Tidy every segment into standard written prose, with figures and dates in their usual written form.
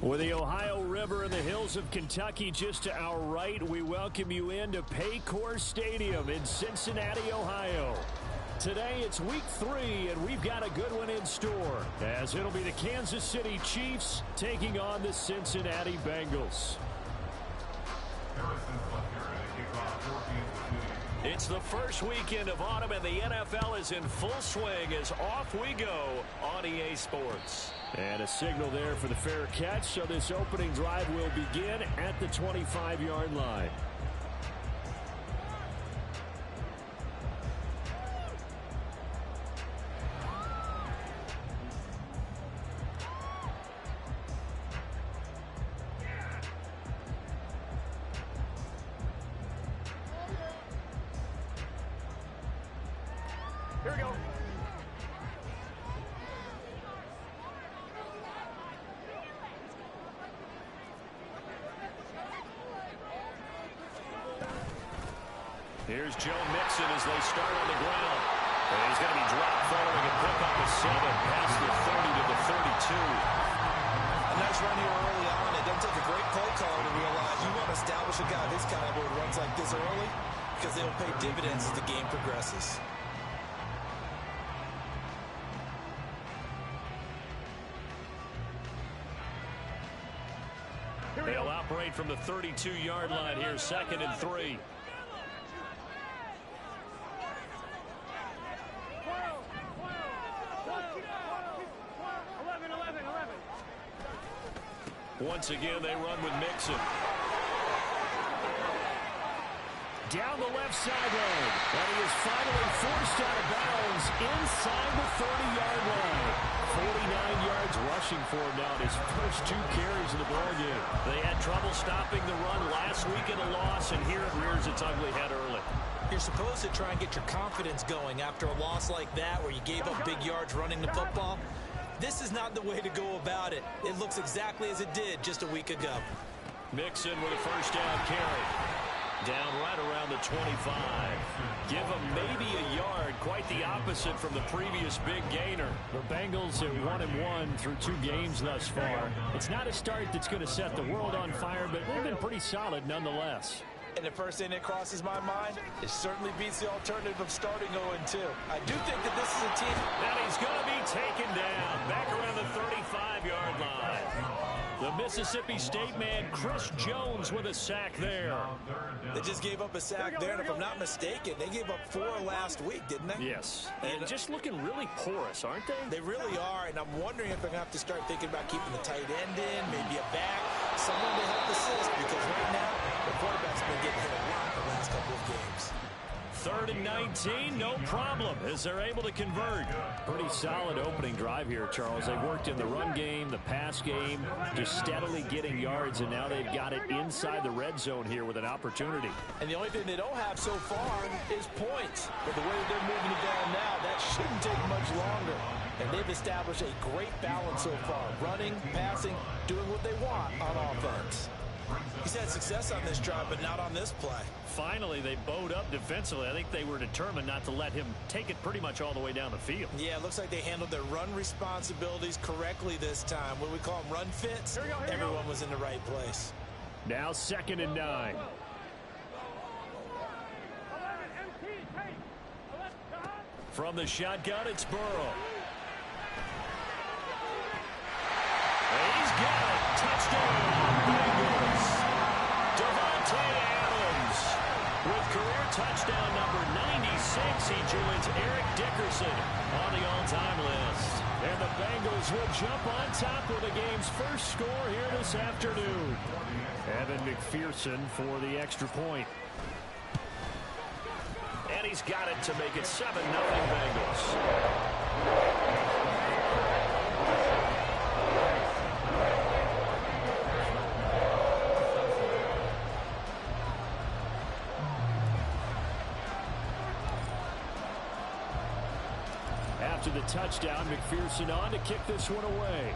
With the Ohio River and the hills of Kentucky just to our right, we welcome you into Paycor Stadium in Cincinnati, Ohio. Today it's week 3, and we've got a good one in store, as it'll be the Kansas City Chiefs taking on the Cincinnati Bengals. It's the first weekend of autumn, and the NFL is in full swing as off we go on EA Sports. And a signal there for the fair catch, so this opening drive will begin at the 25-yard line. Here we go. Here's Joe Mixon as they start on the ground. And he's going to be dropped following a pick up a 7 past the 30 to the 32. A nice run here early on. It doesn't take a great play caller to realize you want to establish a guy of his caliber who runs like this early, because they'll pay dividends as the game progresses. They'll operate from the 32-yard line here, 2nd and 3. Once again, they run with Mixon. Down the left sideline. And he is finally forced out of bounds inside the 30-yard line. 49 yards rushing for him now in his first 2 carries of the ball game. They had trouble stopping the run last week in a loss, and here it rears its ugly head early. You're supposed to try and get your confidence going after a loss like that where you gave up big yards running the football. This is not the way to go about it. It looks exactly as it did just a week ago. Mixon with a first down carry. Down right around the 25. Give him maybe a yard. Quite the opposite from the previous big gainer. The Bengals are 1-1 through 2 games thus far. It's not a start that's going to set the world on fire, but they've been pretty solid nonetheless. And the first thing that crosses my mind, it certainly beats the alternative of starting 0-2. I do think that this is a team. Now he's going to be taken down back around the 35-yard line. The Mississippi State man, Chris Jones, with a sack there. They just gave up a sack there, and if I'm not mistaken, they gave up 4 last week, didn't they? Yes. And just looking really porous, aren't they? They really are, and I'm wondering if they're going to have to start thinking about keeping the tight end in, maybe a back, someone to help assist, because right now, the quarterback's been getting hit a lot the last couple of games. 3rd and 19, no problem, as they're able to convert. Pretty solid opening drive here, Charles. They've worked in the run game, the pass game, just steadily getting yards, and now they've got it inside the red zone here with an opportunity. And the only thing they don't have so far is points. But the way they're moving it down now, that shouldn't take much longer. And they've established a great balance so far. Running, passing, doing what they want on offense. He's had success on this drive, but not on this play. Finally, they bowed up defensively. I think they were determined not to let him take it pretty much all the way down the field. Yeah, it looks like they handled their run responsibilities correctly this time. What we call them run fits, everyone was in the right place. Now 2nd and 9. From the shotgun, it's Burrow. He's got it. Touchdown, Bengals. Devontae Adams with career touchdown number 96. He joins Eric Dickerson on the all-time list. And the Bengals will jump on top with the game's first score here this afternoon. Evan McPherson for the extra point. And he's got it to make it 7-0 Bengals. After the touchdown, McPherson on to kick this one away.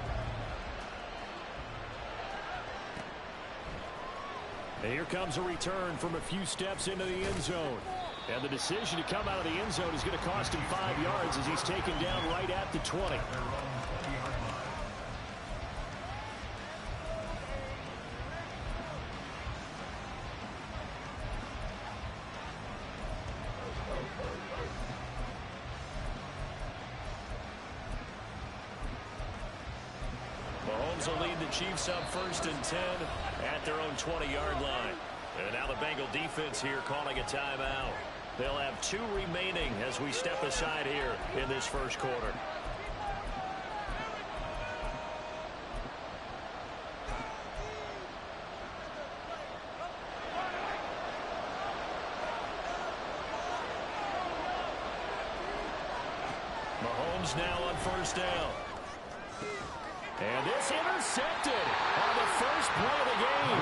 And here comes a return from a few steps into the end zone. And the decision to come out of the end zone is going to cost him 5 yards as he's taken down right at the 20. Rams will lead the Chiefs up 1st and 10 at their own 20-yard line. And now the Bengal defense here calling a timeout. They'll have 2 remaining as we step aside here in this first quarter. Mahomes now on 1st down. And this intercepted on the first play of the game.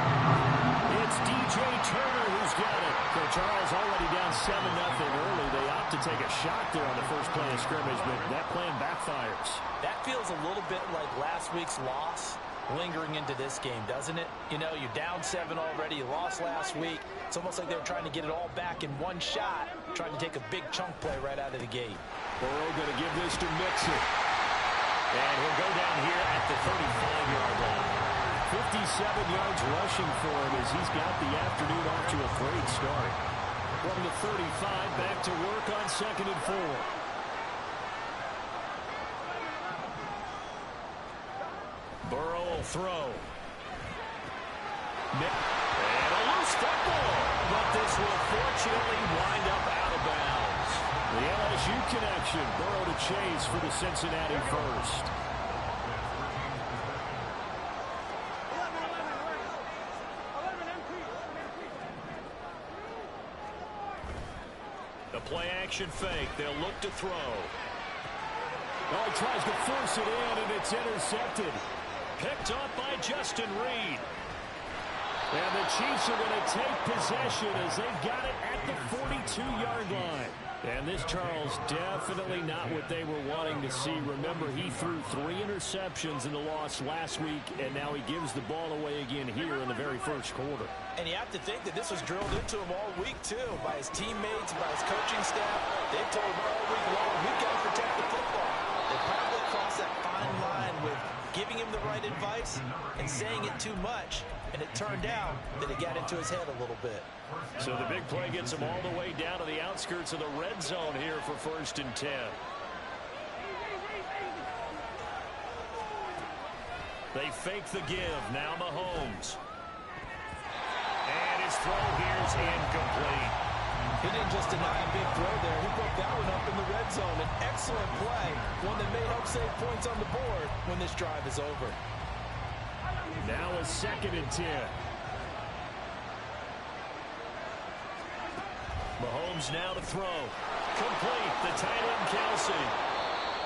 It's DJ Turner who's got it. So Charles already down 7-0 early. They opt to take a shot there on the first play of scrimmage, but that plan backfires. That feels a little bit like last week's loss lingering into this game, doesn't it? You know, you're down 7 already. You lost last week. It's almost like they were trying to get it all back in one shot, trying to take a big chunk play right out of the gate. Burrow going to give this to Mixon. And he'll go down here at the 35-yard line. 57 yards rushing for him as he's got the afternoon off to a great start. From the 35, back to work on 2nd and 4. Burrow will throw. And a loose football. But this will fortunately wind up out of bounds. The LSU connection. Burrow to Chase for the Cincinnati first. The play action fake. They'll look to throw. Oh, he tries to force it in, and it's intercepted. Picked up by Justin Reed. And the Chiefs are going to take possession as they've got it at the 42-yard line. And this, Charles, definitely not what they were wanting to see. Remember, he threw 3 interceptions in the loss last week, and now he gives the ball away again here in the very first quarter. And you have to think that this was drilled into him all week, too, by his teammates, by his coaching staff. They've told him all week long, we've got to protect the football. They probably crossed that fine line with giving him the right advice and saying it too much. And it turned out that it got into his head a little bit. So the big play gets him all the way down to the outskirts of the red zone here for 1st and 10. They fake the give. Now Mahomes. And his throw here's incomplete. He didn't just deny a big throw there. He broke that one up in the red zone. An excellent play. One that may help save points on the board when this drive is over. Now a 2nd and 10. Mahomes now to throw. Complete. The tight end, Kelsey.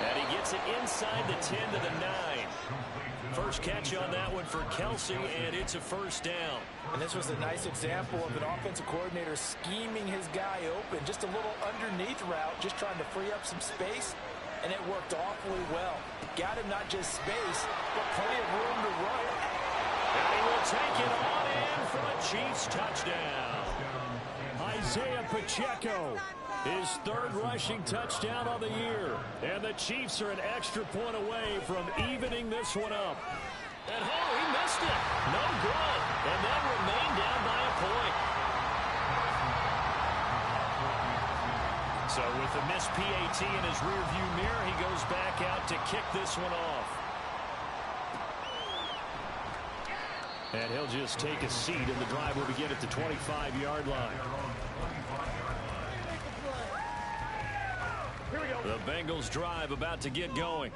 And he gets it inside the 10 to the 9. First catch on that one for Kelsey, and it's a 1st down. And this was a nice example of an offensive coordinator scheming his guy open. Just a little underneath route, just trying to free up some space, and it worked awfully well. Got him not just space, but plenty of room to run. And he will take it on in for a Chiefs touchdown. Isaiah Pacheco, his 3rd rushing touchdown of the year. And the Chiefs are an extra point away from evening this one up. And he missed it. No good. And then remained down by a point. So with the missed PAT in his rearview mirror, he goes back out to kick this one off. And he'll just take a seat, and the drive will begin at the 25-yard line. The Bengals drive about to get going.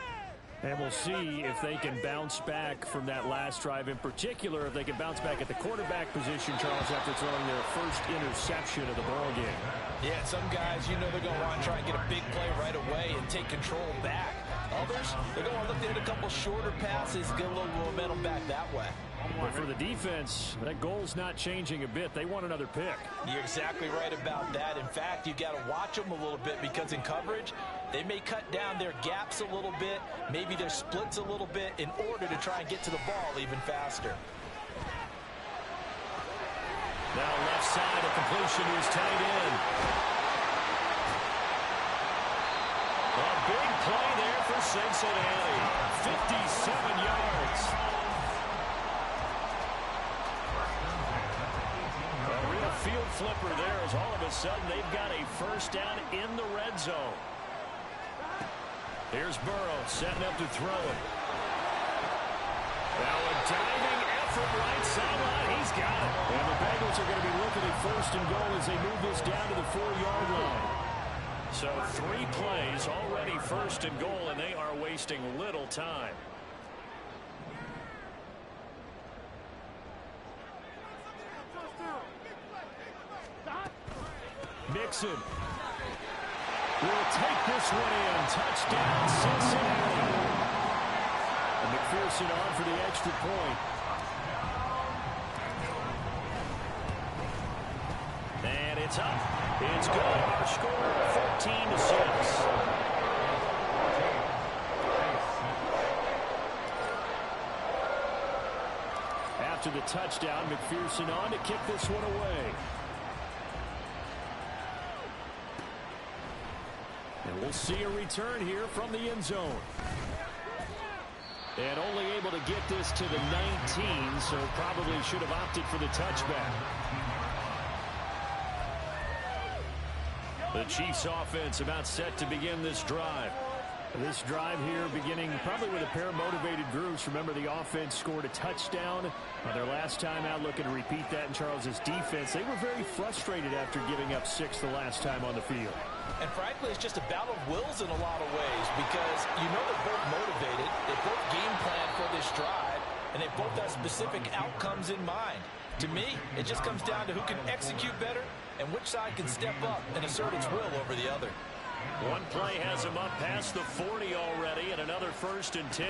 And we'll see if they can bounce back from that last drive. In particular, if they can bounce back at the quarterback position, Charles, after throwing their first interception of the ball game. Yeah, some guys, you know they're going to want to try and get a big play right away and take control back. Others, they're going to look to hit a couple shorter passes, get a little momentum back that way. But for the defense, that goal's not changing a bit. They want another pick. You're exactly right about that. In fact, you've got to watch them a little bit because in coverage, they may cut down their gaps a little bit, maybe their splits a little bit in order to try and get to the ball even faster. Now left side, a completion is tight end. A big play there for Cincinnati. 57 yards. A real field flipper there as all of a sudden they've got a 1st down in the red zone. Here's Burrow setting up to throw it. Now a diving effort right sideline. He's got it. And the Bengals are going to be looking at first and goal as they move this down to the 4-yard line. So 3 plays already first and goal, and they are wasting little time. Mixon will take this one in. Touchdown, Cincinnati. And McPherson on for the extra point. And it's up. It's good. Our score 14-6. After the touchdown, McPherson on to kick this one away. And we'll see a return here from the end zone. And only able to get this to the 19, so probably should have opted for the touchback. The Chiefs offense about set to begin this drive. This drive here beginning probably with a pair of motivated groups. Remember, the offense scored a touchdown their last time out. Looking to repeat that in Charles's defense. They were very frustrated after giving up 6 the last time on the field. And frankly, it's just a battle of wills in a lot of ways because you know they're both motivated. They both game plan for this drive, and they both have specific outcomes in mind. To me, it just comes down to who can execute better and which side can step up and assert its will over the other. One play has him up past the 40 already, and another 1st and 10.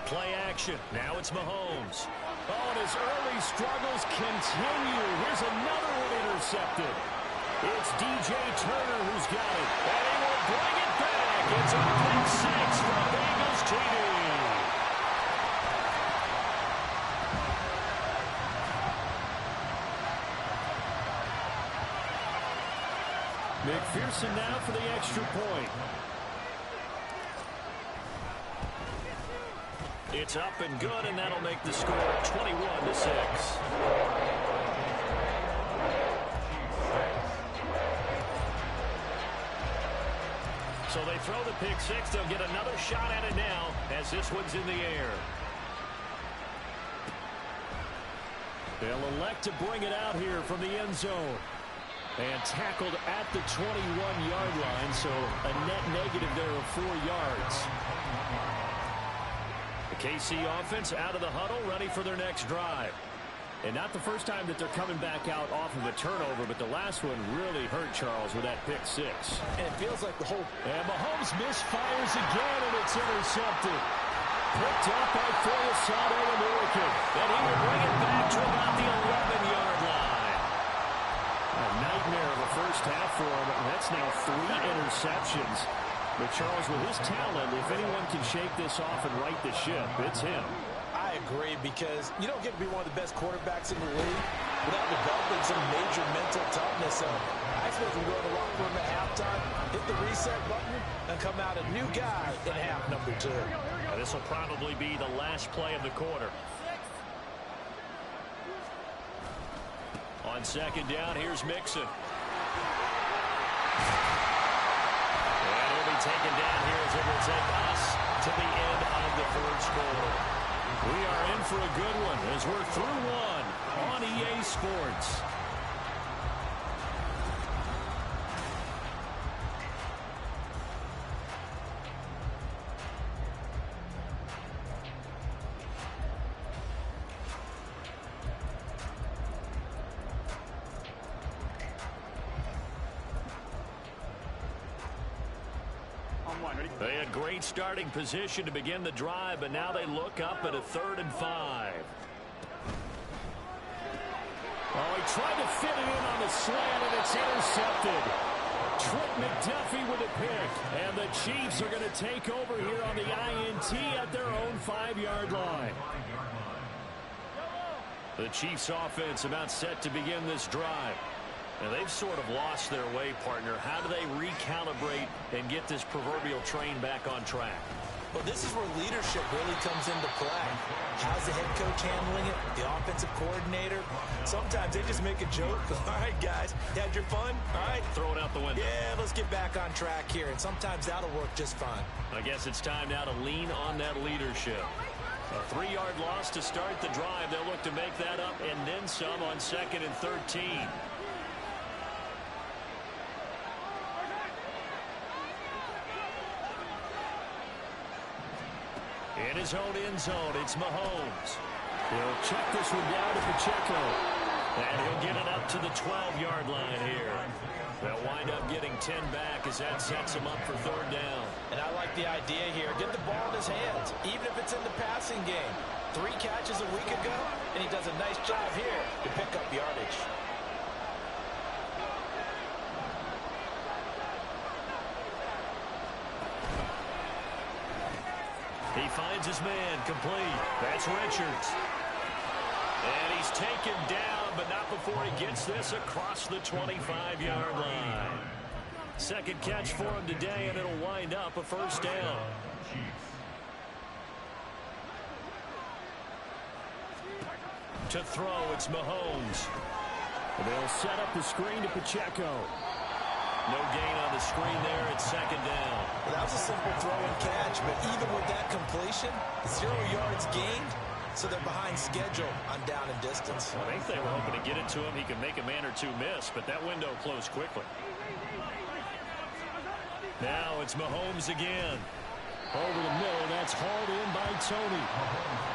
Play action. Now it's Mahomes. Oh, and his early struggles continue. Here's another one intercepted. It's DJ Turner who's got it. And he will bring it back. It's a pick 6 for Bengals TD. McPherson now for the extra point. It's up and good, and that'll make the score 21-6. So they throw the pick 6. They'll get another shot at it now as this one's in the air. They'll elect to bring it out here from the end zone. And tackled at the 21-yard line, so a net negative there of 4 yards. The KC offense out of the huddle, ready for their next drive. And not the first time that they're coming back out off of a turnover, but the last one really hurt Charles with that pick 6. And it feels like the whole... And Mahomes misfires again, and it's intercepted. Picked up by Foyesade American. And he will bring it back to about the 11-yard line. A nightmare of a first half for him. That's now 3 interceptions. But Charles, with his talent, if anyone can shake this off and right the ship, it's him. I agree, because you don't get to be one of the best quarterbacks in the league without developing some major mental toughness. So I expect him to go in the locker room at halftime, hit the reset button, and come out a new guy in half number 2. Now, this will probably be the last play of the quarter. On second down, here's Mixon. And he'll be taken down here as it will take us to the end of the first quarter. We are in for a good one as we're through one on EA Sports. They had great starting position to begin the drive, but now they look up at a 3rd and 5. Oh, he tried to fit it in on the slant, and it's intercepted. Trent McDuffie with a pick, and the Chiefs are going to take over here on the INT at their own 5-yard line. The Chiefs offense about set to begin this drive. And they've sort of lost their way, partner. How do they recalibrate and get this proverbial train back on track? Well, this is where leadership really comes into play. How's the head coach handling it? The offensive coordinator? Sometimes they just make a joke. All right, guys, you had your fun? All right. Throw it out the window. Yeah, let's get back on track here. And sometimes that'll work just fine. I guess it's time now to lean on that leadership. A 3-yard loss to start the drive. They'll look to make that up and then some on 2nd and 13. In his own end zone, it's Mahomes. He'll check this one down to Pacheco. And he'll get it up to the 12-yard line here. They'll wind up getting 10 back as that sets him up for 3rd down. And I like the idea here. Get the ball in his hands, even if it's in the passing game. 3 catches a week ago, and he does a nice job here to pick up yardage. He finds his man complete. That's Richards. And he's taken down, but not before he gets this across the 25-yard line. 2nd catch for him today, and it'll wind up a 1st down. To throw, it's Mahomes. They'll set up the screen to Pacheco. No gain on the screen there. It's 2nd down. Well, that was a simple throw and catch, but even with that completion, 0 yards gained, so they're behind schedule on down and distance. I think they were hoping to get it to him. He could make a man or two miss, but that window closed quickly. Now it's Mahomes again. Over the middle, that's hauled in by Tony.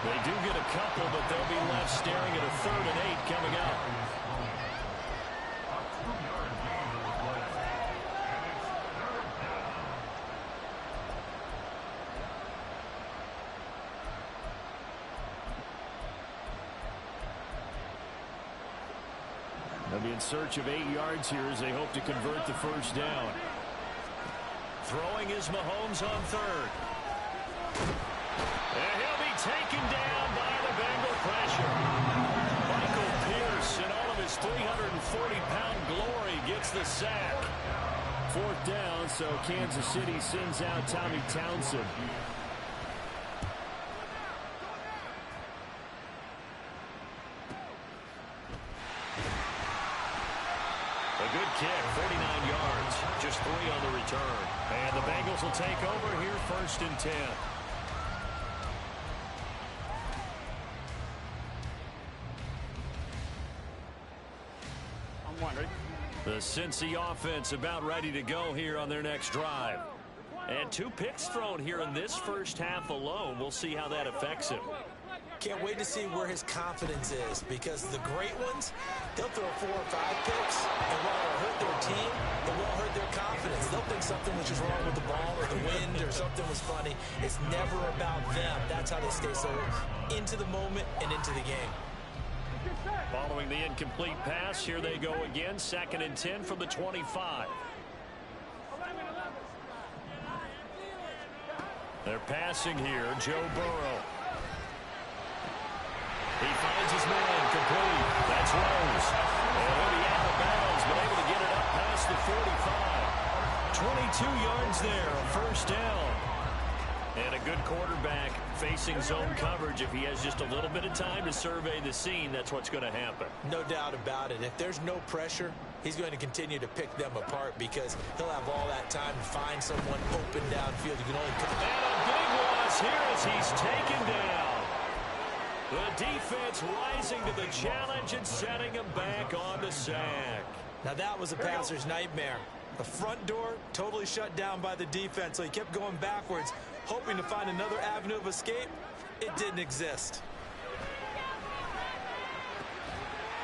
They do get a couple, but they'll be left staring at a 3rd and 8 coming up. They'll be in search of 8 yards here as they hope to convert the 1st down. Throwing is Mahomes on 3rd. And he'll be taken down by the Bengal pressure. Michael Pierce, in all of his 340-pound glory, gets the sack. 4th down, so Kansas City sends out Tommy Townsend. A good kick, 49 yards, just 3 on the return. And the Bengals will take over here 1st and 10. I'm wondering. The Cincy offense about ready to go here on their next drive. And 2 picks thrown here in this first half alone. We'll see how that affects him. Can't wait to see where his confidence is, because the great ones, they'll throw 4 or 5 picks, and while it'll hurt their team, it won't hurt their confidence. They'll think something was just wrong with the ball or the wind or something was funny. It's never about them. That's how they stay so into the moment and into the game. Following the incomplete pass, here they go again. 2nd and 10 from the 25. They're passing here. Joe Burrow. He finds his man complete. That's Rose. And he'll be out of bounds, but able to get it up past the 45. 22 yards there, a 1st down. And a good quarterback facing zone coverage. If he has just a little bit of time to survey the scene, that's what's going to happen. No doubt about it. If there's no pressure, he's going to continue to pick them apart, because he'll have all that time to find someone open downfield. You can only come. And a big loss here as he's taken down. The defense rising to the challenge and setting him back on the sack. Now that was a passer's nightmare. The front door totally shut down by the defense, so he kept going backwards, hoping to find another avenue of escape. It didn't exist.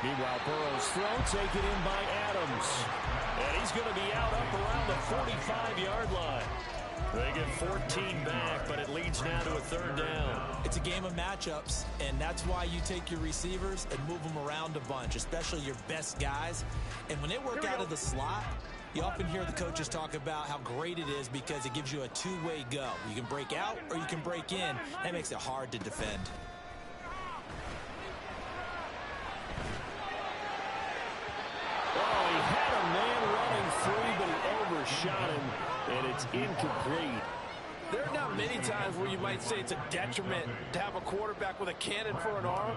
Meanwhile, Burrow's throw taken in by Adams. And he's going to be out up around the 45-yard line. They get 14 back, but it leads now to a 3rd down. It's a game of matchups, and that's why you take your receivers and move them around a bunch, especially your best guys. And when they work out of the slot, you often hear the coaches talk about how great it is because it gives you a 2-way go. You can break out or you can break in. That makes it hard to defend. Oh, he had a man running free, but he overshot him, and it's incomplete. There are not many times where you might say it's a detriment to have a quarterback with a cannon for an arm,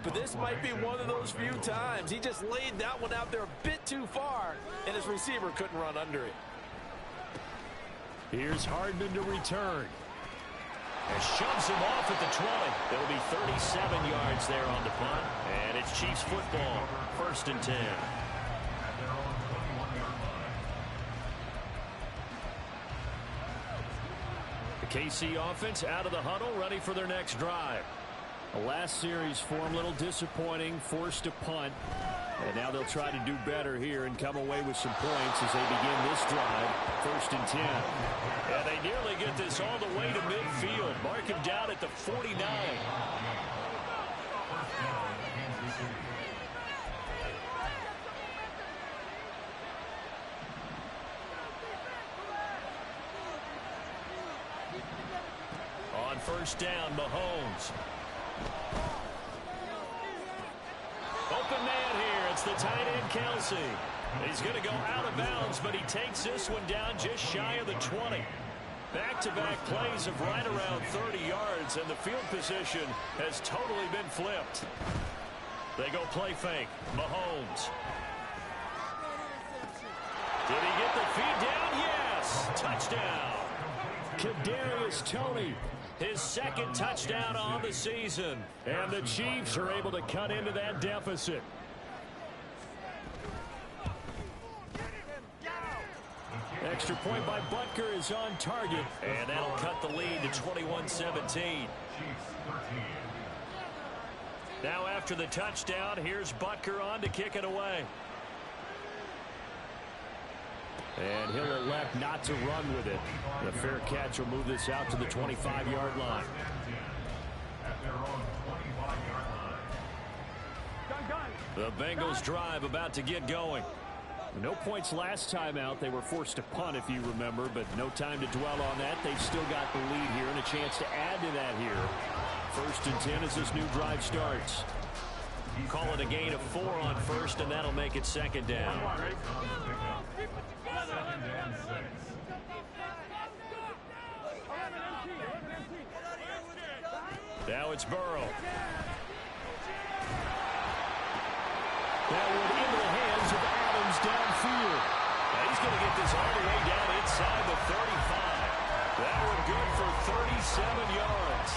but this might be one of those few times. He just laid that one out there a bit too far, and his receiver couldn't run under it. Here's Hardman to return. And shoves him off at the 20. It'll be 37 yards there on the punt. And it's Chiefs football. 1st and 10. The KC offense out of the huddle, ready for their next drive. The last series for them, a little disappointing, forced a punt. And now they'll try to do better here and come away with some points as they begin this drive. 1st and 10. And they nearly get this all the way to midfield. Mark him down at the 49. On 1st down, Mahomes. Open man here. It's the tight end, Kelsey. He's going to go out of bounds, but he takes this one down just shy of the 20. Back-to-back plays of right around 30 yards, and the field position has totally been flipped. They go play fake. Mahomes. Did he get the feed down? Yes. Touchdown. Kadarius Toney. His 2nd touchdown on the season. And the Chiefs are able to cut into that deficit. Extra point by Butker is on target. And that'll cut the lead to 21-17. Now after the touchdown, here's Butker on to kick it away. And he'll elect not to run with it. The fair catch will move this out to the 25-yard line. The Bengals drive about to get going. No points last time out. They were forced to punt, if you remember, but no time to dwell on that. They've still got the lead here and a chance to add to that here. 1st and 10 as this new drive starts. Call it a gain of 4 on 1st, and that'll make it 2nd down. Now it's Burrow. That one into the hands of Adams downfield. Now he's going to get this all the way down inside the 35. That one good for 37 yards.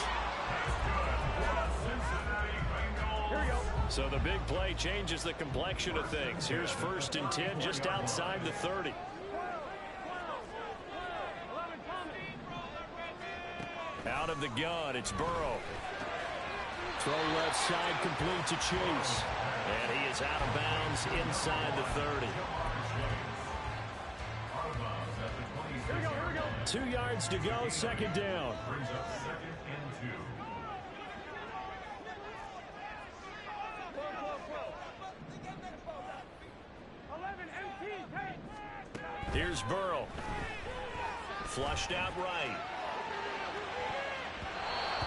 So the big play changes the complexion of things. Here's 1st and 10 just outside the 30. Out of the gun, it's Burrow. Throw left side complete to Chase. And he is out of bounds inside the 30. 2 yards to go, 2nd down. Here's Burrow. Flushed out right.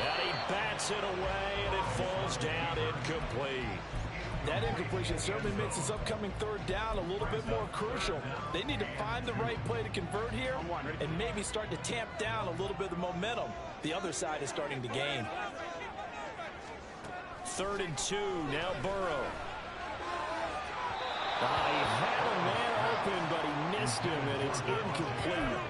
And he bats it away, and it falls down incomplete. That incompletion certainly makes this upcoming 3rd down a little bit more crucial. They need to find the right play to convert here and maybe start to tamp down a little bit of the momentum the other side is starting to gain. 3rd and 2, now Burrow. He had a man open, but he missed him, and it's incomplete.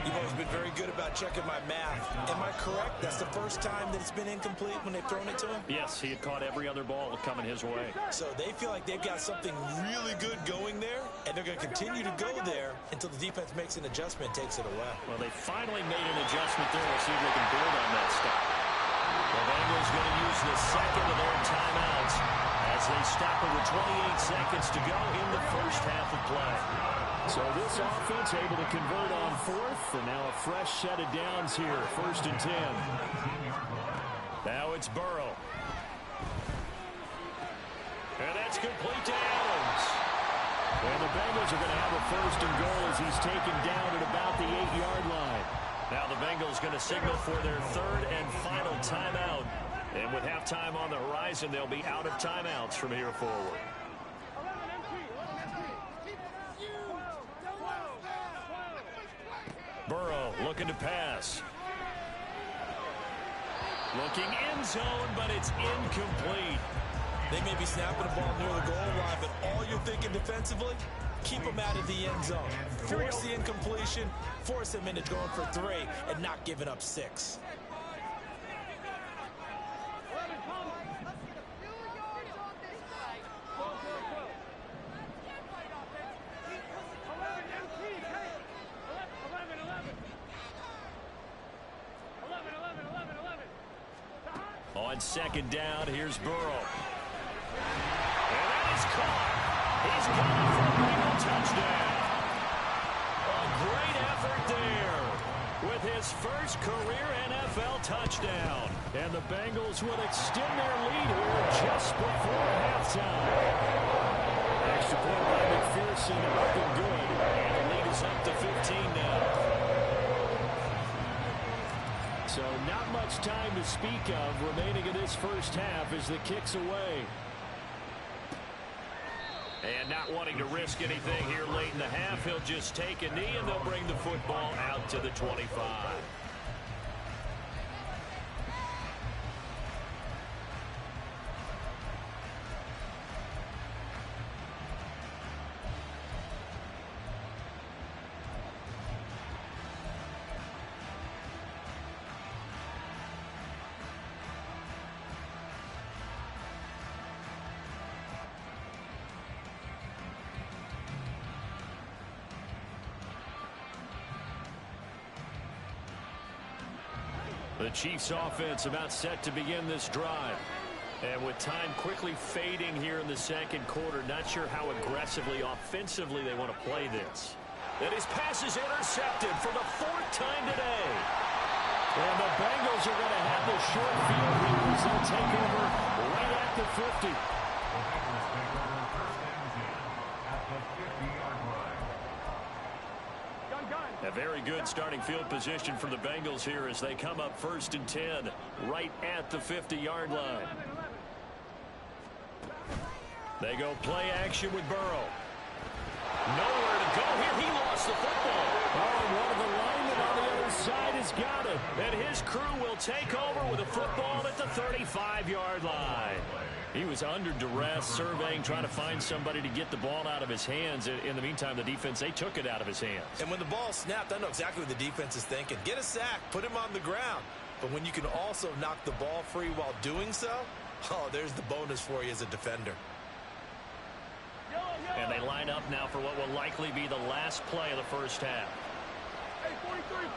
You've always been very good about checking my math. Am I correct? That's the first time that it's been incomplete when they've thrown it to him? Yes, he had caught every other ball coming his way. So they feel like they've got something really good going there, and they're going to continue to go there until the defense makes an adjustment, takes it away. Well, they finally made an adjustment there. We'll see if they can build on that stuff. The Bengals going to use the 2nd of their timeouts as they stop it with 28 seconds to go in the first half of play. So this offense able to convert on 4th, and now a fresh set of downs here, 1st and 10. Now it's Burrow. And that's complete to Adams. And the Bengals are going to have a 1st and goal as he's taken down at about the 8-yard line. Now the Bengals going to signal for their 3rd and final timeout. And with halftime on the horizon, they'll be out of timeouts from here forward. Burrow looking to pass. Looking end zone, but it's incomplete. They may be snapping the ball near the goal line, but all you're thinking defensively, keep them out of the end zone. Force the incompletion, force them into going for 3, and not giving up 6. On second down, here's Burrow. And that is caught. He's going for a Bengal touchdown. A great effort there with his first career NFL touchdown. And the Bengals will extend their lead here just before halftime. Extra point by McPherson, up and good. And the lead is up to 15 now. So not much time to speak of remaining in this first half as the kick's away. And not wanting to risk anything here late in the half, he'll just take a knee and they'll bring the football out to the 25. The Chiefs offense about set to begin this drive. And with time quickly fading here in the second quarter, not sure how aggressively, offensively they want to play this. And his pass is intercepted for the fourth time today. And the Bengals are going to have the short field here as they'll take over right at the 50. A very good starting field position for the Bengals here as they come up 1st and 10 right at the 50-yard line. They go play action with Burrow. Nowhere to go here. He lost the football. Oh, one of the linemen on the other side has got it. And his crew will take over with a football at the 35-yard line. He was under duress, surveying, trying to find somebody to get the ball out of his hands. In the meantime, the defense, they took it out of his hands. And when the ball snapped, I know exactly what the defense is thinking. Get a sack, put him on the ground. But when you can also knock the ball free while doing so, oh, there's the bonus for you as a defender. And they line up now for what will likely be the last play of the first half. Hey, 43, 15.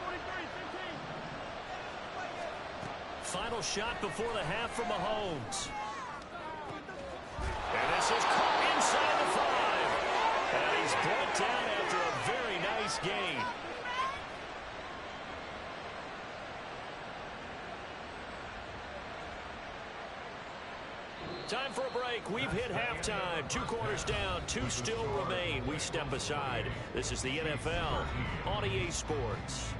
Final shot before the half from Mahomes. And this is caught inside the 5. And he's brought down after a very nice gain. Time for a break. We've hit halftime. 2 quarters down. 2 still remain. We step aside. This is the NFL on EA Sports.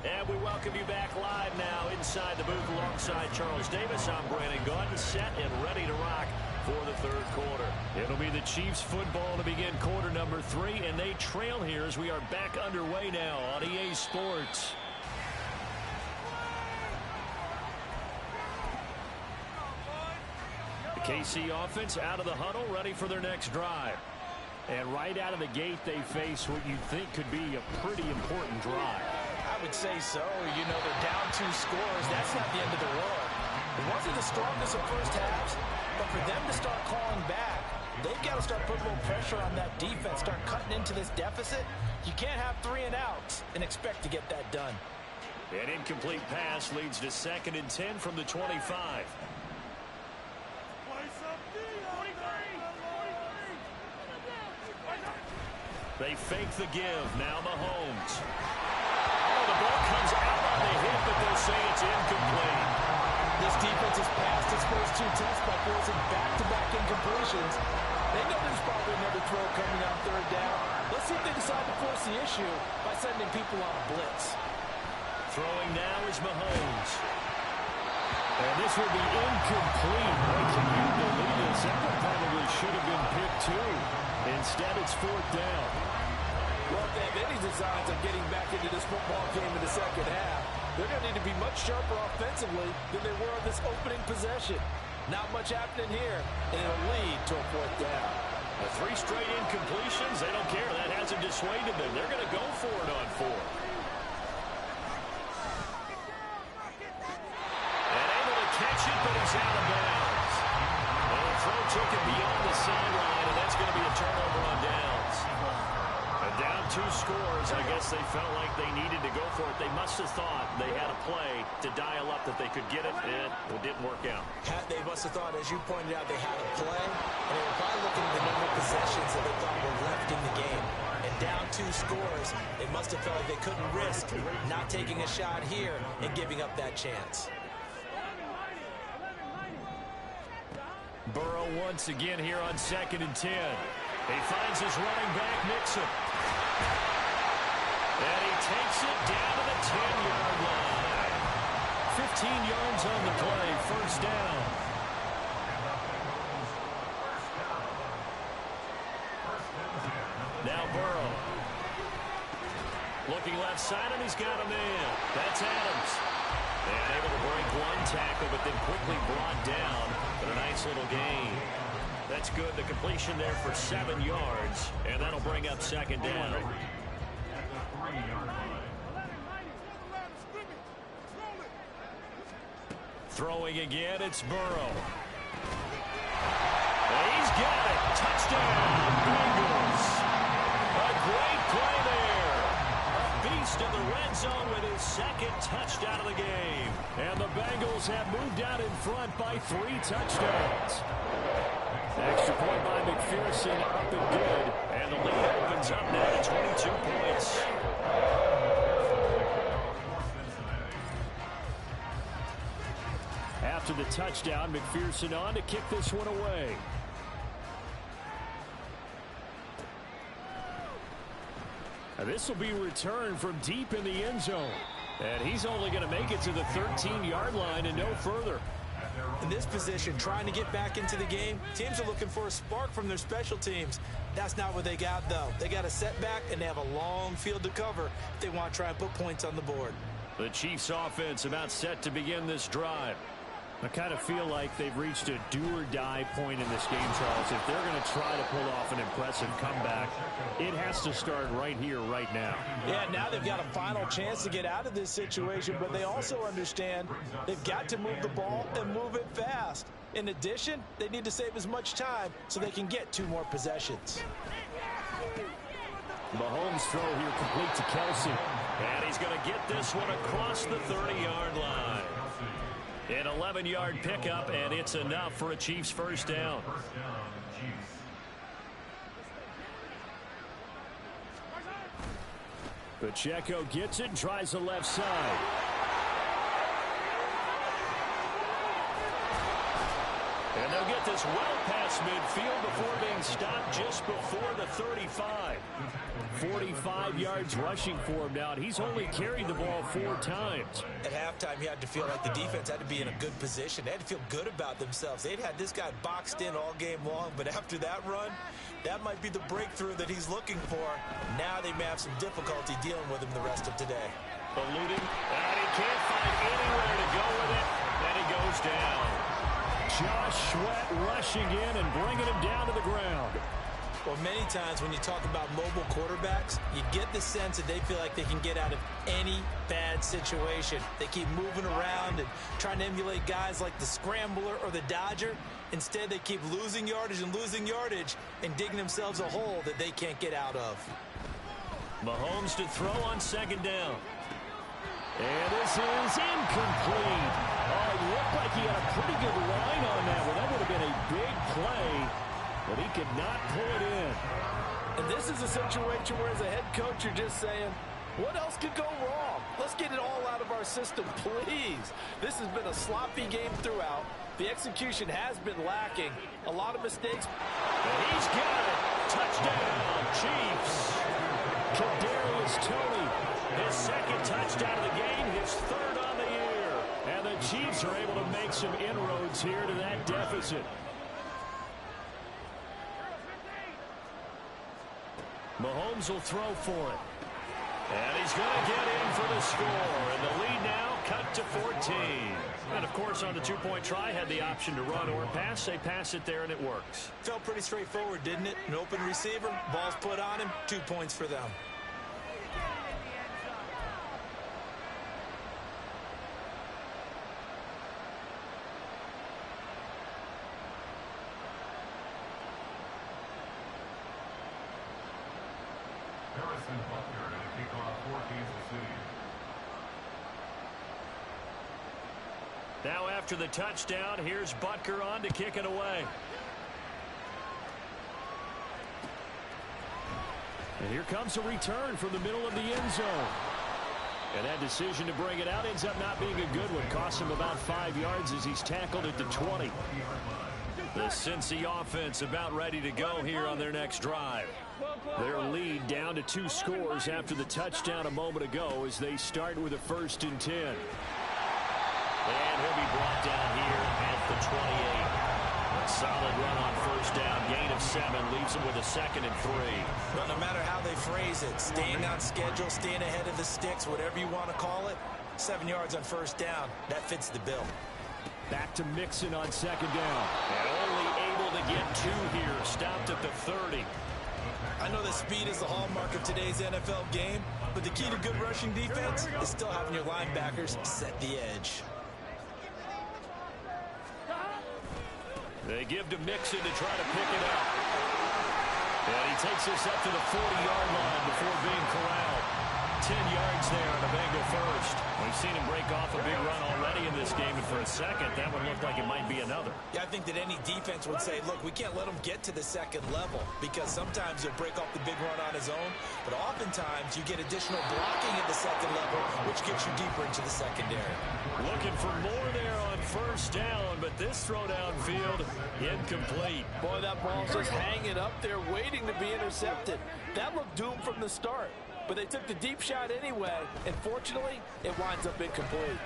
And we welcome you back live now inside the booth alongside Charles Davis. I'm Brandon Gaudin, set and ready to rock for the third quarter. It'll be the Chiefs football to begin quarter number 3, and they trail here as we are back underway now on EA Sports. The KC offense out of the huddle, ready for their next drive. And right out of the gate, they face what you think could be a pretty important drive. I would say so. You know, they're down 2 scores. That's not the end of the world. It wasn't the strongest of first halves, but for them to start calling back, they've got to start putting more pressure on that defense, start cutting into this deficit. You can't have 3 and outs and expect to get that done. An incomplete pass leads to 2nd and 10 from the 25. They fake the give. Now Mahomes. Oh, the ball comes out on the hit, but they'll say it's incomplete. This defense has passed its first 2 tests by forcing back-to-back incompletions. They know there's probably another throw coming on 3rd down. Let's see if they decide to force the issue by sending people on a blitz. Throwing now is Mahomes. And this will be incomplete. Boy, can you believe this? That one probably should have been picked too. Instead, it's 4th down. Well, if they have any designs of getting back into this football game in the second half, they're going to need to be much sharper offensively than they were on this opening possession. Not much happening here, and it'll lead to a 4th down. 3 straight incompletions, they don't care. That hasn't dissuaded them. They're going to go for it on 4th. 2 scores. I guess they felt like they needed to go for it. They must have thought they had a play to dial up that they could get it, and it didn't work out. They must have thought, as you pointed out, they had a play, and they were probably looking at the number of possessions that they thought were left in the game. And down 2 scores, they must have felt like they couldn't risk not taking a shot here and giving up that chance. Burrow once again here on 2nd and 10. He finds his running back, Mixon. And he takes it down to the 10-yard line. 15 yards on the play, first down. Now Burrow. Looking left side, and he's got a man. That's Adams. And able to break 1 tackle, but then quickly brought down. But a nice little gain. That's good. The completion there for 7 yards. And that'll bring up 2nd down. Throwing again, it's Burrow. He's got it. Touchdown, Bengals. A great play there. A beast in the red zone with his 2nd touchdown of the game. And the Bengals have moved out in front by 3 touchdowns. Extra point by McPherson, up and good. And the lead opens up now to 22 points. After the touchdown, McPherson on to kick this one away. Now this will be returned from deep in the end zone. And he's only going to make it to the 13-yard line and no further. In this position, trying to get back into the game, teams are looking for a spark from their special teams. That's not what they got, though. They got a setback, and they have a long field to cover if they want to try and put points on the board. The Chiefs offense about set to begin this drive. I kind of feel like they've reached a do-or-die point in this game, Charles. If they're going to try to pull off an impressive comeback, it has to start right here, right now. Yeah, now they've got a final chance to get out of this situation, but they also understand they've got to move the ball and move it fast. In addition, they need to save as much time so they can get 2 more possessions. Mahomes' throw here complete to Kelsey. And he's going to get this one across the 30-yard line. An 11-yard pickup, and it's enough for a Chiefs first down. Pacheco gets it and tries the left side. And they'll get this well past midfield before being stopped just before the 35. 45 yards rushing for him now. He's only carried the ball 4 times. At halftime, you had to feel like the defense had to be in a good position. They had to feel good about themselves. They'd had this guy boxed in all game long, but after that run, that might be the breakthrough that he's looking for. Now they may have some difficulty dealing with him the rest of today. Eluding, and he can't find anywhere to go with it, and he goes down. Josh Sweat rushing in and bringing him down to the ground. Well, many times when you talk about mobile quarterbacks, you get the sense that they feel like they can get out of any bad situation. They keep moving around and trying to emulate guys like the Scrambler or the Dodger. Instead, they keep losing yardage and digging themselves a hole that they can't get out of. Mahomes to throw on 2nd down. And this is incomplete. Oh, it looked like he had a pretty good line on that one. That would have been a big play, but he could not pull it in. And this is a situation where as a head coach you're just saying, what else could go wrong? Let's get it all out of our system, please. This has been a sloppy game throughout. The execution has been lacking. A lot of mistakes. And he's got it. Touchdown, Chiefs. Kadarius Toney, his 2nd touchdown of the game, his 3rd on the year. And the Chiefs are able to make some inroads here to that deficit. Mahomes will throw for it. And he's going to get in for the score. And the lead now cut to 14. And, of course, on the 2-point try, had the option to run or pass. They pass it there, and it works. Felt pretty straightforward, didn't it? An open receiver, ball's put on him, 2 points for them. Now after the touchdown, here's Butker on to kick it away. And here comes a return from the middle of the end zone. And that decision to bring it out ends up not being a good one. Costs him about 5 yards as he's tackled at the 20. The Cincy offense about ready to go here on their next drive. Their lead down to 2 scores after the touchdown a moment ago as they start with a 1st and 10. And he'll be brought down here at the 28. A solid run on 1st down, gain of 7, leaves him with a 2nd and 3. Well, no matter how they phrase it, staying on schedule, staying ahead of the sticks, whatever you want to call it, 7 yards on 1st down, that fits the bill. Back to Mixon on 2nd down. And only able to get 2 here, stopped at the 30. I know that speed is the hallmark of today's NFL game, but the key to good rushing defense is still having your linebackers set the edge. They give to Mixon to try to pick it up. And he takes this up to the 40-yard line before being corralled. 10 yards there on a Bengal 1st. We've seen him break off a big run already in this game, and for a second, that one looked like it might be another. Yeah, I think that any defense would say, look, we can't let him get to the 2nd level because sometimes he'll break off the big run on his own, but oftentimes you get additional blocking at the 2nd level, which gets you deeper into the secondary. Looking for more there on 1st down, but this throw downfield incomplete. Boy, that ball's just hanging up there waiting to be intercepted. That looked doomed from the start. But they took the deep shot anyway, and fortunately, it winds up incomplete.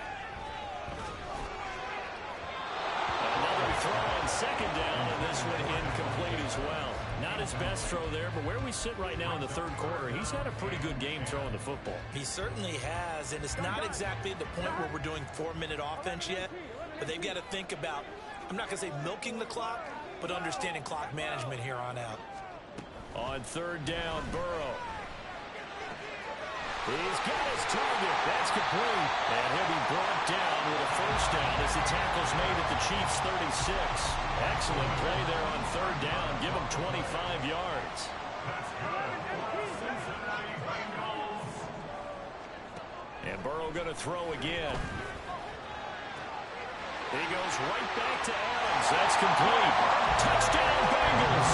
Another throw on 2nd down, and this one incomplete as well. Not his best throw there, but where we sit right now in the 3rd quarter, he's had a pretty good game throwing the football. He certainly has, and it's not exactly at the point where we're doing 4-minute offense yet, but they've got to think about, I'm not going to say milking the clock, but understanding clock management here on out. On 3rd down, Burrow. He's got his target. That's complete. And he'll be brought down with a 1st down as the tackle's made at the Chiefs' 36. Excellent play there on 3rd down. Give him 25 yards. And Burrow going to throw again. He goes right back to Adams. That's complete. Touchdown, Bengals.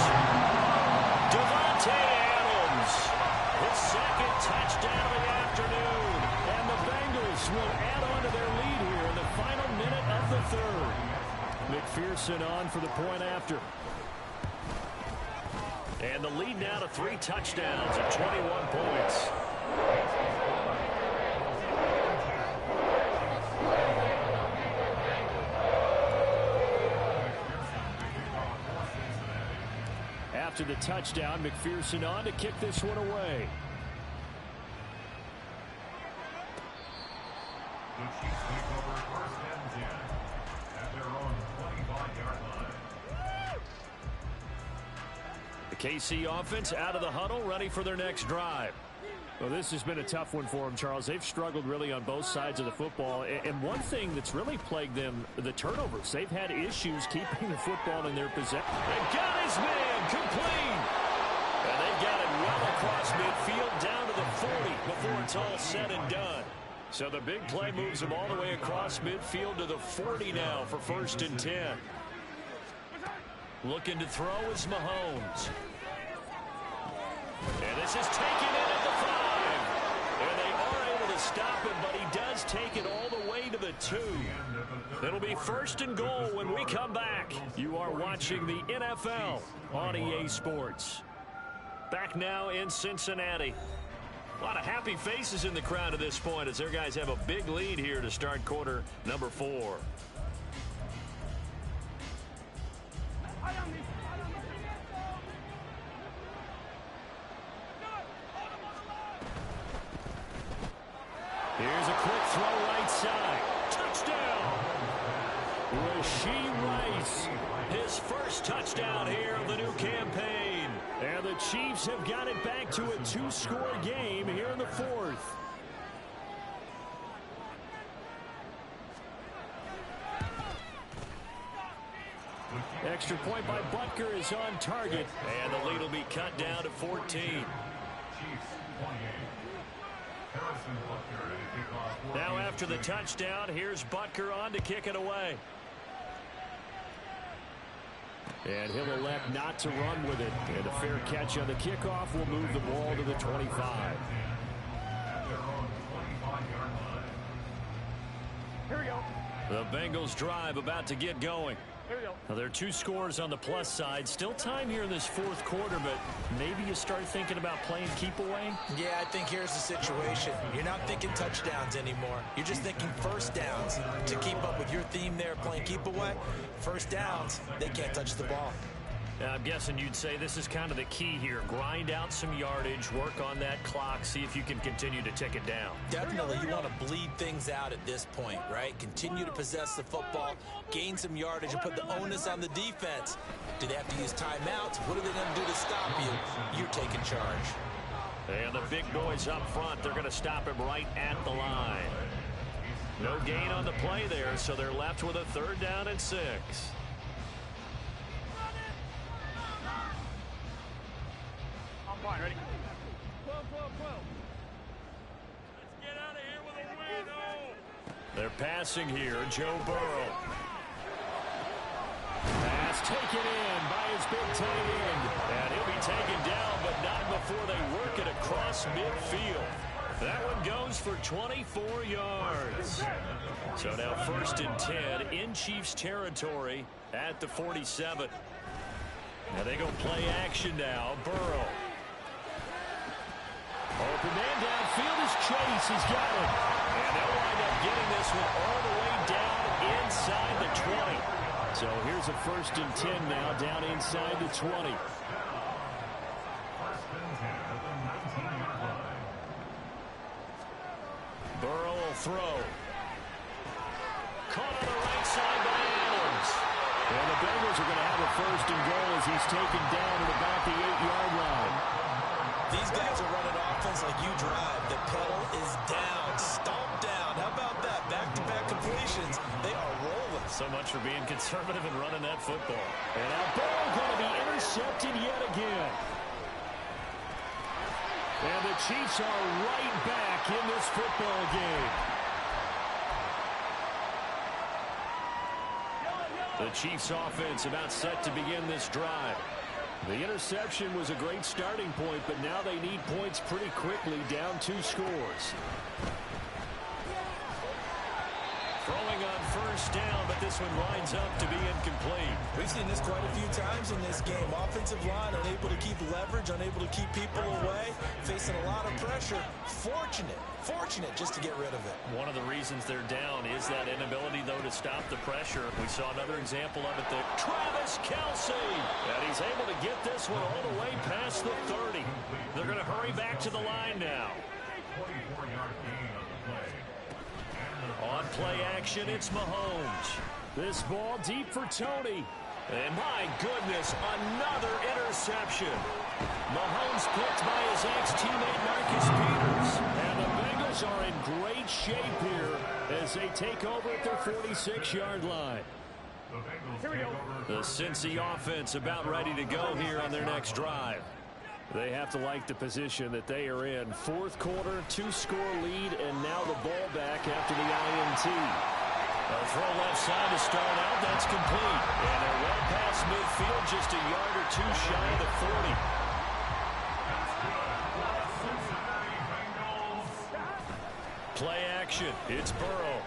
Davante Adams. His 2nd touchdown of the afternoon. And the Bengals will add on to their lead here in the final minute of the 3rd. McPherson on for the point after. And the lead now to 3 touchdowns at 21 points. After the touchdown, McPherson on to kick this one away. The Chiefs take over 1st and 10 at their own 25-yard line. The KC offense out of the huddle, ready for their next drive. Well, this has been a tough one for them, Charles. They've struggled really on both sides of the football. And one thing that's really plagued them, the turnovers. They've had issues keeping the football in their possession. They've got his man complete. And they've got it well across midfield down to the 40 before it's all said and done. So the big play moves them all the way across midfield to the 40 now for 1st and 10. Looking to throw is Mahomes. And this is taken in at the 5. And they are able to stop him, but he does take it all the way to the 2. It'll be 1st and goal when we come back. You are watching the NFL on EA Sports. Back now in Cincinnati. A lot of happy faces in the crowd at this point as their guys have a big lead here to start quarter number 4. Here's a quick throw right side. Touchdown! Rashee Rice, his 1st touchdown here of the new campaign. And the Chiefs have got it back to a 2-score game here in the 4th. Extra point by Butker is on target. And the lead will be cut down to 14. Now after the touchdown, here's Butker on to kick it away. And he'll elect not to run with it. And a fair catch on the kickoff will move the ball to the 25. Here we go. The Bengals drive about to get going. Here we go. Now, there are 2 scores on the plus side. Still time here in this 4th quarter, but maybe you start thinking about playing keep away. Yeah, I think here's the situation. You're not thinking touchdowns anymore. You're just thinking first downs. To keep up with your theme there, playing keep away, first downs, they can't touch the ball. Now, I'm guessing you'd say this is kind of the key here. Grind out some yardage, work on that clock, see if you can continue to tick it down. Definitely, you want to bleed things out at this point, right? Continue to possess the football, gain some yardage, and put the onus on the defense. Do they have to use timeouts? What are they going to do to stop you? You're taking charge. And the big boys up front, they're going to stop him right at the line. No gain on the play there, so they're left with a 3rd down and 6. Fine, ready? 12, 12, 12. Let's get out of here with a win, They're passing here, Joe Burrow. Pass taken in by his big tight end. And he'll be taken down, but not before they work it across midfield. That one goes for 24 yards. So now 1st and 10 in Chiefs territory at the 47. Now they go play action now. Burrow. Open man downfield is Chase. He's got it. And they'll wind up getting this one all the way down inside the 20. So here's a 1st and 10 now down inside the 20. Burrow will throw. Caught on the right side by Adams. And the Bengals are going to have a 1st and goal as he's taken down at about the 8-yard line. These guys are running offense like you drive. The pedal is down, stomped down. How about that? Back-to-back completions. They are rolling. So much for being conservative and running that football. And now Burrow going to be intercepted yet again. And the Chiefs are right back in this football game. The Chiefs offense about set to begin this drive. The interception was a great starting point, but now they need points pretty quickly, down 2 scores. Throwing on 1st down, but this one lines up to be incomplete. We've seen this quite a few times in this game. Offensive line unable to keep leverage, unable to keep people away, facing a lot of pressure. Fortunate just to get rid of it. One of the reasons they're down is that inability, though, to stop the pressure. We saw another example of it there. Travis Kelce. And he's able to get this one all the way past the 30. They're going to hurry back to the line now. 24-yard gain on the play. On play action, it's Mahomes. This ball deep for Tony. And my goodness, another interception. Mahomes picked by his ex-teammate Marcus Peters. And the Bengals are in great shape here as they take over at their 46-yard line. Here we go. The Cincy offense about ready to go here on their next drive. They have to like the position that they are in. 4th quarter, 2-score lead, and now the ball back after the INT. A throw left side to start out. That's complete. And they're well past midfield, just a yard or 2 shy of the 40. Cincinnati Bengals. Play action. It's Burrow.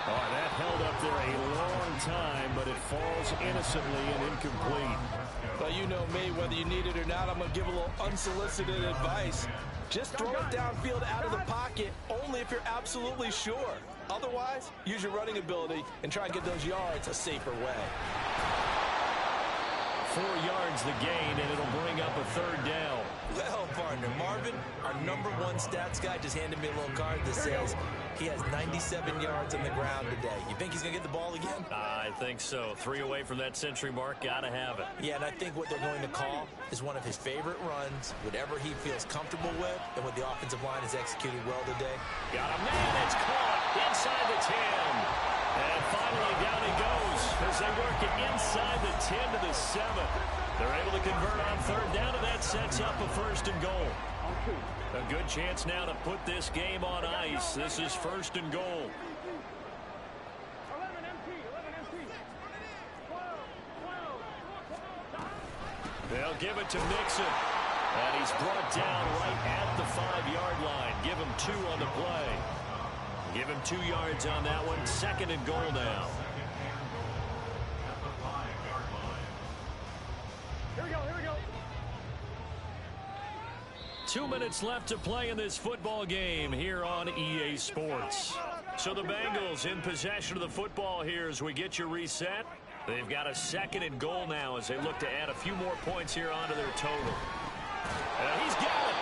Oh, that held up there a long time, but it falls innocently and incomplete. But you know me, whether you need it or not, I'm going to give a little unsolicited advice. Just throw it downfield out of the pocket, only if you're absolutely sure. Otherwise, use your running ability and try and get those yards a safer way. 4 yards the gain, and it'll bring up a 3rd down. Well, partner, Marvin, our #1 stats guy just handed me a little card that says he has 97 yards on the ground today. You think he's going to get the ball again? I think so. 3 away from that century mark. Got to have it. Yeah, and I think what they're going to call is one of his favorite runs, whatever he feels comfortable with, and what the offensive line has executed well today. Got a man. It's caught inside the 10. And finally down he goes as they work it inside the 10 to the 7. They're able to convert on third down, and that sets up a first and goal. A good chance now to put this game on ice. This is first and goal. They'll give it to Mixon. And he's brought down right at the 5-yard line. Give him 2 on the play. Give him 2 yards on that one. Second and goal now. Here we go, here we go. 2 minutes left to play in this football game here on EA Sports. So the Bengals in possession of the football here as we get you reset. They've got a second and goal now as they look to add a few more points here onto their total. He's got it.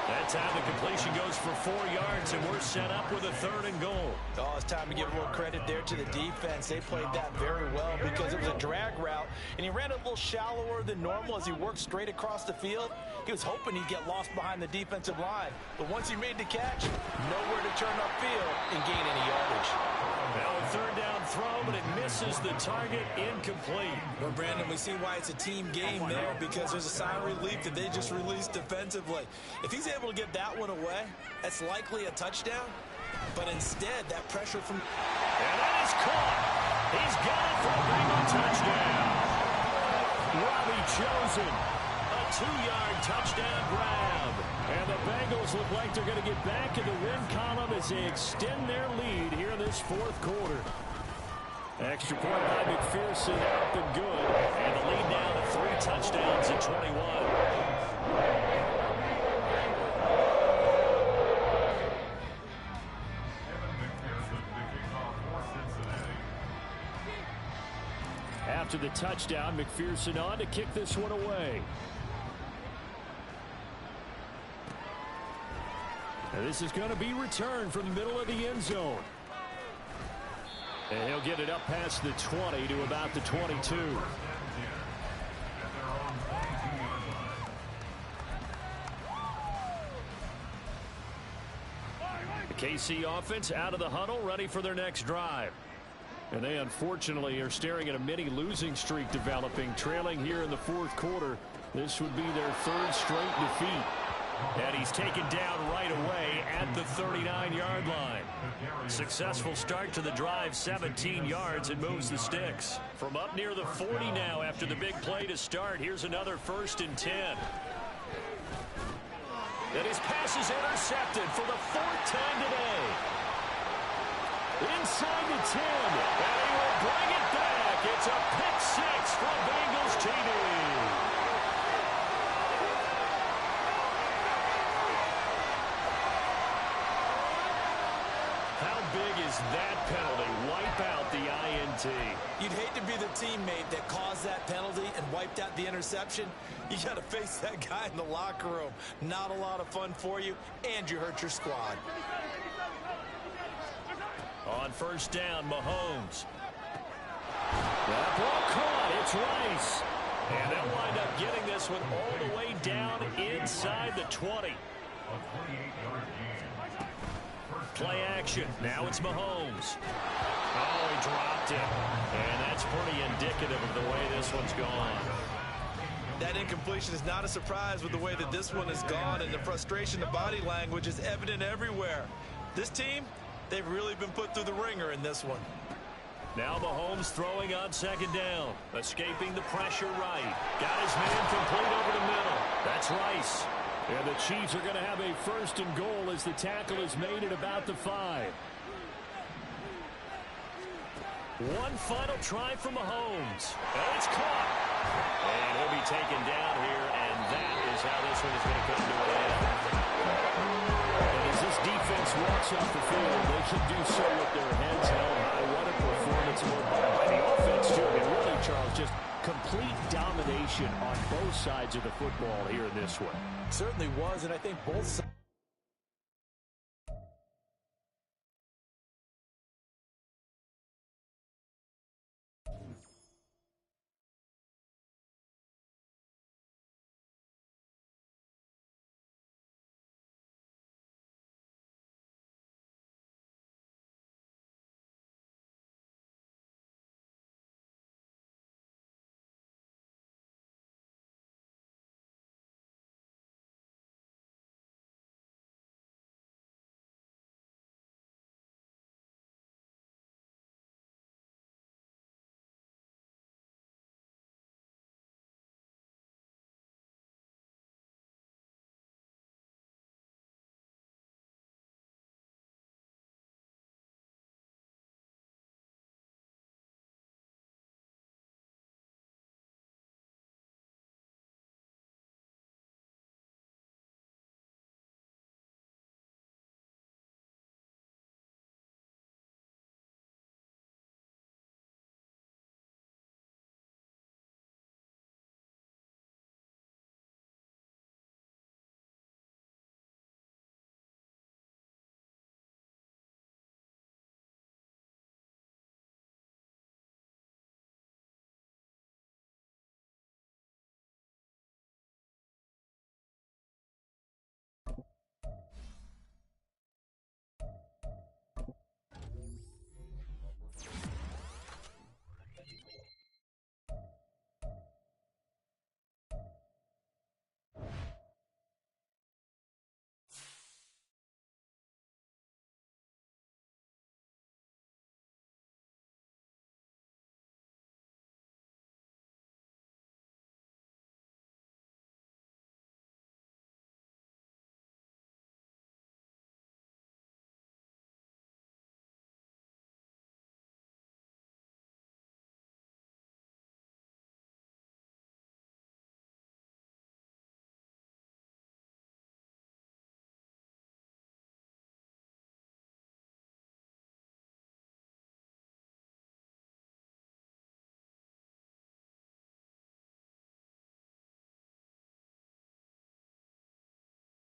That time the completion goes for 4 yards, and we're set up with a third and goal. Oh, it's time to give a little credit there to the defense. They played that very well because it was a drag route, and he ran a little shallower than normal as he worked straight across the field. He was hoping he'd get lost behind the defensive line, but once he made the catch, nowhere to turn upfield and gain any yardage. Now a third down throw, but it misses the target, incomplete. Well, Brandon, we see why it's a team game there because there's a sigh of relief that they just released defensively. If he's able to get that one away, that's likely a touchdown. But instead, that pressure from... And that is caught. He's got it for a Bengal touchdown. Robbie Chosen, a 2-yard touchdown grab. And the Bengals look like they're going to get back in the win column as they extend their lead here in this fourth quarter. Extra point by McPherson up and good. And the lead now to 3 touchdowns at 21. After the touchdown, McPherson on to kick this one away. And this is going to be returned from the middle of the end zone. And he'll get it up past the 20 to about the 22. The KC offense out of the huddle, ready for their next drive. And they unfortunately are staring at a mini losing streak developing, trailing here in the fourth quarter. This would be their 3rd straight defeat. And he's taken down right away at the 39-yard line. Successful start to the drive, 17 yards, and moves the sticks. From up near the 40 now after the big play to start. Here's another 1st and 10. And his pass is intercepted for the 4th time today. Inside the 10, and he will bring it back. It's a pick 6 from Bengals TD. How big is that penalty? Wipe out the INT. You'd hate to be the teammate that caused that penalty and wiped out the interception. You got to face that guy in the locker room. Not a lot of fun for you, and you hurt your squad. On first down, Mahomes. That ball caught. It's Rice. And they'll wind up getting this one all the way down inside the 20. Play action. Now it's Mahomes. Oh, he dropped it. And that's pretty indicative of the way this one's gone. That incompletion is not a surprise with the way that this one has gone, and the frustration, the body language is evident everywhere. This team, they've really been put through the ringer in this one. Now Mahomes throwing on second down. Escaping the pressure right. Got his man complete over the middle. That's Rice. And the Chiefs are going to have a 1st and goal as the tackle is made at about the 5. One final try from Mahomes. And it's caught. And he'll be taken down here, and that is how this one is going to come to an end. And as this defense walks off the field, they should do so with their heads held high. What a performance by the offense, too. I mean, really, Charles, just complete domination on both sides of the football here in this one. Certainly was, and I think both sides.